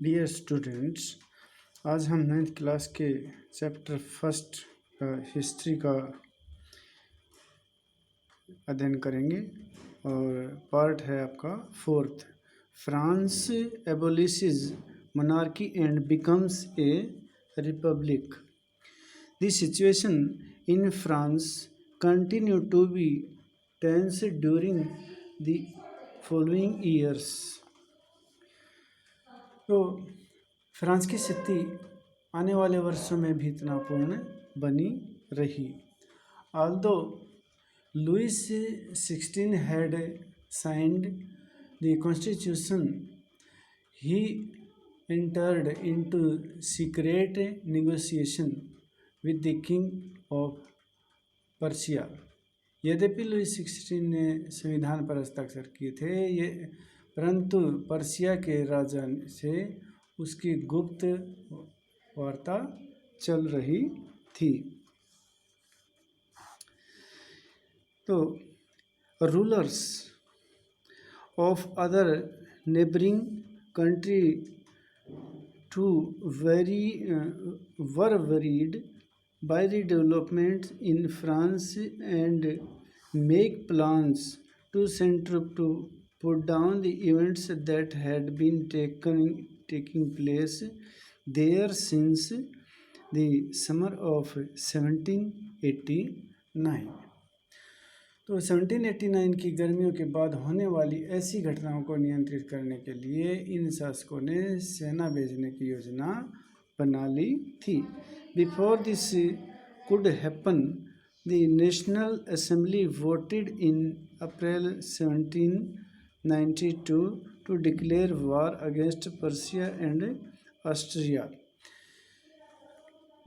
Dear students, आज हम 9th class के चैप्टर फर्स्ट हिस्ट्री का अध्ययन करेंगे और पार्ट है आपका fourth. France abolishes monarchy and becomes a republic. The situation in France continued to be tense during the following years. तो फ्रांस की स्थिति आने वाले वर्षों में भी तनावपूर्ण बनी रही। Although Louis XVI had signed the constitution, he entered into secret negotiation with the king of Persia. यद्यपि लुईस 16 ने संविधान पर हस्ताक्षर किए थे, परंतु पर्शिया के राजा से उसकी गुप्त वार्ता चल रही थी। तो rulers of other neighbouring country were worried by the developments in France and make plans to put down the events that had been taking place there since the summer of 1789. तो 1789 की गर्मियों के बाद होने वाली ऐसी घटनाओं को नियंत्रित करने के लिए इन शासकों ने सेना भेजने की योजना बना ली थी। Before this could happen the national assembly voted in April 1792 to declare war against Persia and Austria.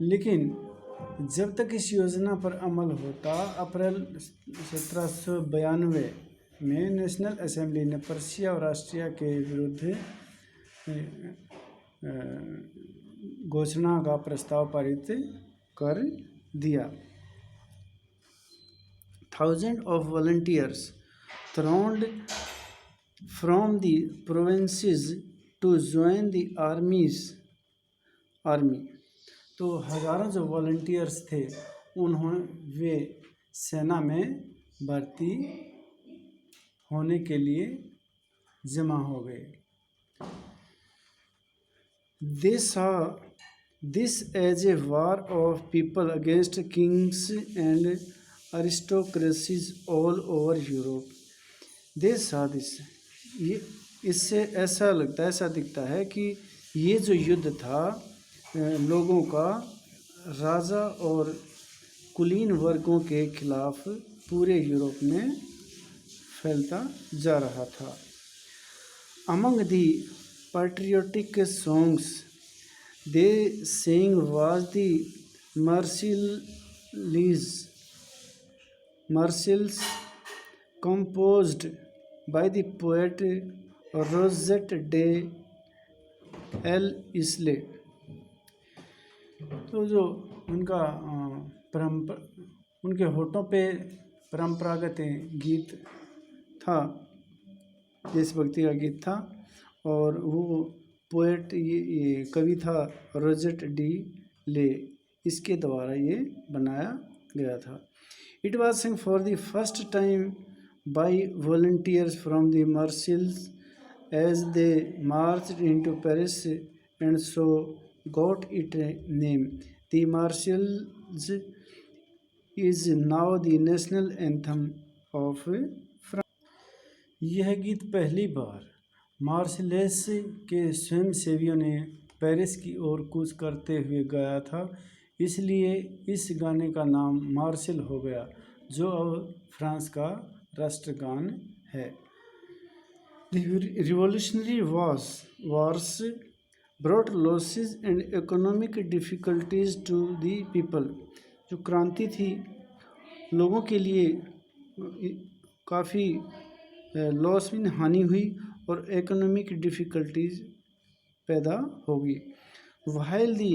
लेकिन जब तक इस योजना पर अमल होता, अप्रैल 1792 में नेशनल असेंबली ने पर्शिया और ऑस्ट्रिया के विरुद्ध घोषणा का प्रस्ताव पारित कर दिया। Thousands of volunteers thronged from the provinces to join the army। तो हजारों जो वॉलंटियर्स थे वे सेना में भर्ती होने के लिए जमा हो गए। They saw this as a war of people against kings and aristocracies all over Europe. They saw this। इससे ऐसा दिखता है कि ये जो युद्ध था लोगों का राजा और कुलीन वर्गों के खिलाफ पूरे यूरोप में फैलता जा रहा था। Among the patriotic songs they sang was the Marseillaise, composed by the poet Rosette de l'Isle। तो जो उनके होठों पे परंपरागत गीत था, देशभक्ति का गीत था, और वो पोएट ये कवि था रोजेट डी ले, इसके द्वारा ये बनाया गया था। It was sung for the first time by volunteers from the marshals as they marched into Paris and so got it name। The Marseillaise is now the national anthem of France। यह गीत पहली बार मार्शलेस के स्वयंसेवियों ने Paris की ओर कूच करते हुए गाया था, इसलिए इस गाने का नाम मार्शल हो गया, जो अब फ्रांस का राष्ट्रगान है। The revolutionary wars brought losses and economic difficulties to the people। जो क्रांति थी लोगों के लिए काफ़ी लॉस में हानि हुई और इकोनॉमिक डिफ़िकल्टीज पैदा होगी। While the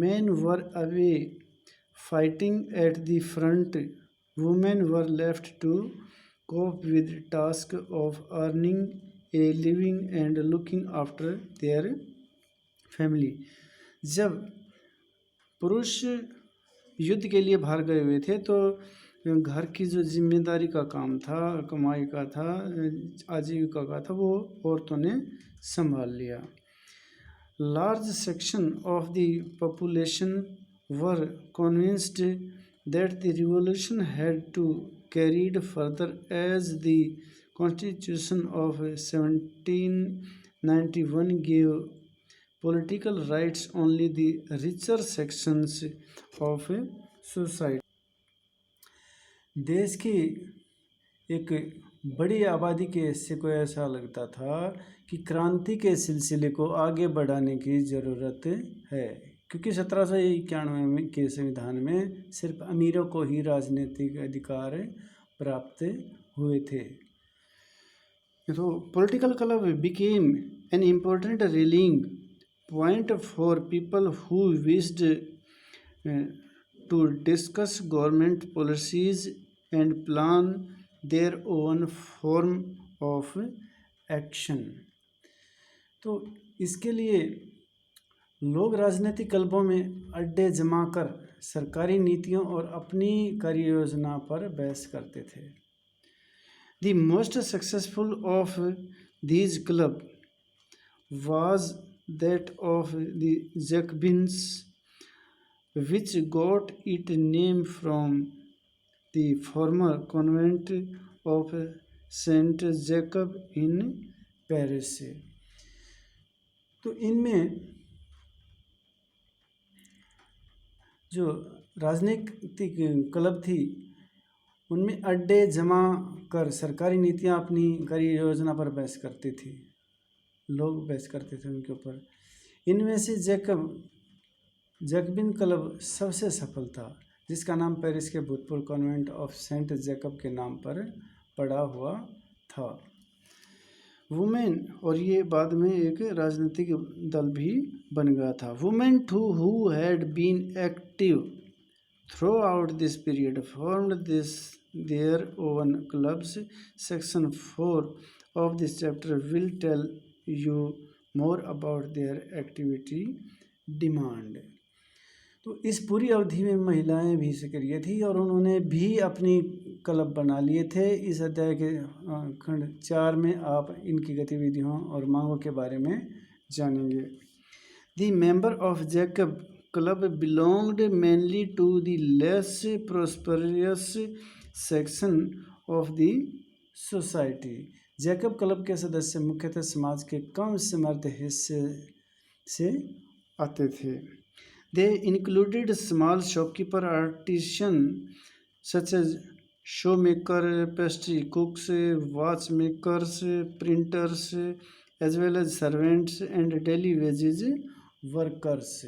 men were away fighting at the front, women were left to cope with the task of earning a living and looking after their family. जब पुरुष युद्ध के लिए बाहर गए हुए थे तो घर की जो जिम्मेदारी का काम था, कमाई का था, आजीविका का था, वो औरतों ने संभाल लिया। Large section of the population were convinced that the revolution had to carried further as the constitution of 1791 gave political rights only the richer sections of society। देश की एक बड़ी आबादी के हिस्से को ऐसा लगता था कि क्रांति के सिलसिले को आगे बढ़ाने की ज़रूरत है, क्योंकि 1791 के संविधान में सिर्फ अमीरों को ही राजनीतिक अधिकार प्राप्त हुए थे। तो political club became an important rallying point for people who wished to discuss government policies and plan their own form of action। तो इसके लिए लोग राजनीतिक क्लबों में अड्डे जमा कर सरकारी नीतियों और अपनी कार्य योजना पर बहस करते थे। The most successful of these clubs was that of the Jacobins, which got its name from the former convent of Saint Jacob in Paris। तो इनमें जो राजनीतिक क्लब थी उनमें अड्डे जमा कर सरकारी नीतियां, अपनी कार्य योजना पर बहस करती थी, लोग बहस करते थे उनके ऊपर। इनमें से जैकबिन क्लब सबसे सफल था, जिसका नाम पेरिस के भूतपूर्व कॉन्वेंट ऑफ सेंट जैकब के नाम पर पड़ा हुआ था। वुमेन, और ये बाद में एक राजनीतिक दल भी बन गया था। Women too who had been active throughout this period formed their own clubs। Section 4 of this chapter will tell you more about their activity demand। तो इस पूरी अवधि में महिलाएं भी सक्रिय थी और उन्होंने भी अपनी क्लब बना लिए थे। इस अध्याय के खंड 4 में आप इनकी गतिविधियों और मांगों के बारे में जानेंगे। The member of Jacob club belonged mainly to the less prosperous section of the society। Jacob club के सदस्य मुख्यतः समाज के कम समर्थ हिस्से से आते थे। They included small shopkeeper, artisan such as showmaker, pastry cooks, watchmakers, printers, as well as servants and daily wages workers.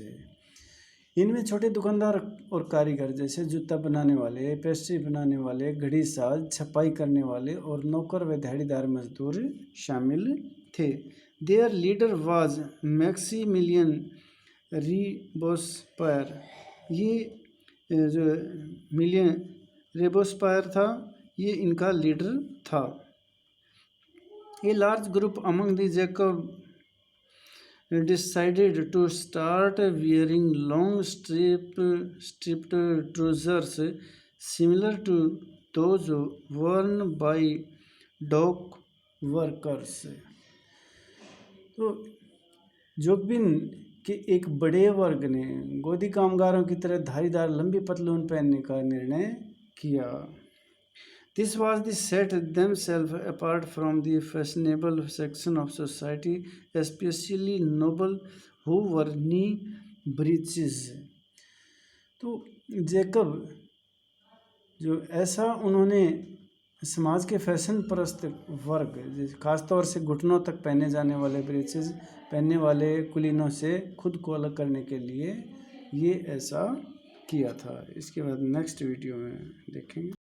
इनमें छोटे दुकानदार और कारीगर जैसे जूता बनाने वाले, पेस्ट्री बनाने वाले, घड़ी साज, छपाई करने वाले और नौकर व दिहाड़ीदार मजदूर शामिल थे। Their leader was Maximilian Robespierre. ये जो मिलियन रिबोस्पायर था, ये इनका लीडर था। A large group among the Jacob decided to start wearing long striped trousers similar to those worn by dock workers। तो जोकबिन के एक बड़े वर्ग ने गोदी कामगारों की तरह धारीदार लंबी पतलून पहनने का निर्णय किया। This was the set themselves apart from the fashionable section of society, especially noble who wore knee breeches। तो जैकब जो ऐसा उन्होंने समाज के फैशन परस्त वर्ग, खासतौर से घुटनों तक पहने जाने वाले ब्रीचेस पहनने वाले कुलीनों से खुद को अलग करने के लिए ये ऐसा किया था। इसके बाद नेक्स्ट वीडियो में देखेंगे।